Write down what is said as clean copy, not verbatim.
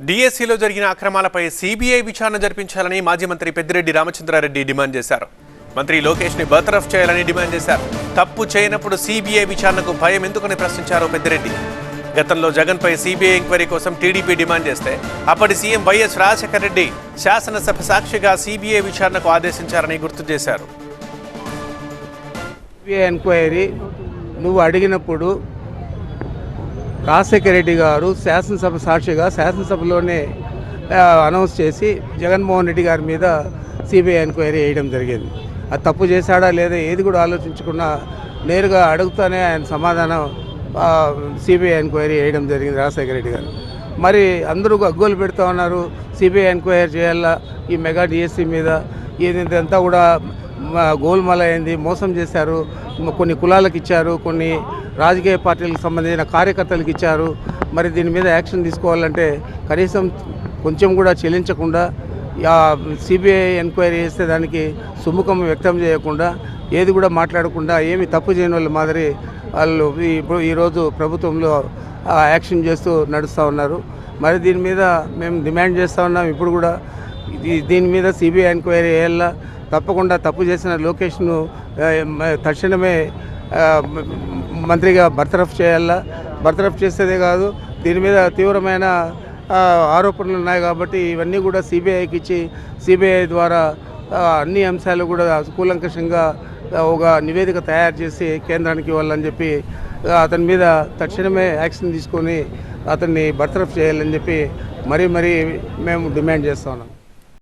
డిఎస్సిలో జరిగిన అక్రమాలపై సిబిఐ విచారణ జరిపించాలని మాజీ మంత్రి పెద్దిరెడ్డి రామచంద్రారెడ్డి డిమాండ్ చేశారు. మంత్రి లోకేష్ ని బర్తరఫ్ చేయాలని డిమాండ్ చేశారు. తప్పు చేయనప్పుడు సిబిఐ విచారణకు భయం ఎందుకని ప్రశ్నించారు పెద్దిరెడ్డి. గతంలో జగన్ పై సిబిఐ ఎంక్వైరీ కోసం టీడీపీ డిమాండ్ చేస్తే అప్పటి సీఎం వైఎస్ రాజశేఖర రెడ్డి శాసనసభ సాక్షిగా సిబిఐ విచారణకు ఆదేశించారని గుర్తు చేశారు. సిబిఐ ఎంక్వైరీ నువ్వు అడిగినప్పుడు రాజశేఖర రెడ్డి గారు శాసనసభ సాక్షిగా శాసనసభలోనే అనౌన్స్ చేసి జగన్మోహన్ రెడ్డి గారి మీద సిబిఐ ఎంక్వైరీ వేయడం జరిగింది. అది తప్పు చేశాడా లేదా ఏది కూడా ఆలోచించకుండా నేరుగా అడుగుతానే ఆయన సమాధానం సిబిఐ ఎంక్వైరీ వేయడం జరిగింది రాజశేఖర రెడ్డి గారు. మరి అందరూ గగ్గోలు పెడుతూ ఉన్నారు, సిబిఐ ఎంక్వైరీ చేయాలా ఈ మెగా డిఎస్సి మీద, ఇదంతా కూడా గోల్మాల అయింది, మోసం చేశారు, కొన్ని కులాలకు ఇచ్చారు, కొన్ని రాజకీయ పార్టీలకు సంబంధించిన కార్యకర్తలకు ఇచ్చారు. మరి దీని మీద యాక్షన్ తీసుకోవాలంటే కనీసం కొంచెం కూడా చెల్లించకుండా సిబిఐ ఎంక్వైరీ చేస్తే దానికి సుముఖం వ్యక్తం చేయకుండా ఏది కూడా మాట్లాడకుండా ఏమి తప్పు చేయని వాళ్ళ మాదిరి వాళ్ళు ఈరోజు ప్రభుత్వంలో యాక్షన్ చేస్తూ నడుస్తూ ఉన్నారు. మరి దీని మీద మేము డిమాండ్ చేస్తూ ఉన్నాం. ఇప్పుడు కూడా దీని మీద సిబిఐ ఎంక్వైరీ వేయాలా, తప్పకుండా తప్పు చేసిన లోకేష్ను తక్షణమే మంత్రిగా బర్తరఫ్ చేయాలా. బర్తరఫ్ చేసేదే కాదు, దీని మీద తీవ్రమైన ఆరోపణలు ఉన్నాయి కాబట్టి ఇవన్నీ కూడా సిబిఐకి ఇచ్చి సిబిఐ ద్వారా అన్ని అంశాలు కూడా కూలంకషంగా ఒక నివేదిక తయారు చేసి కేంద్రానికి ఇవ్వాలని చెప్పి అతని మీద తక్షణమే యాక్షన్ తీసుకొని అతన్ని బర్తరఫ్ చేయాలని చెప్పి మరీ మేము డిమాండ్ చేస్తూ ఉన్నాం.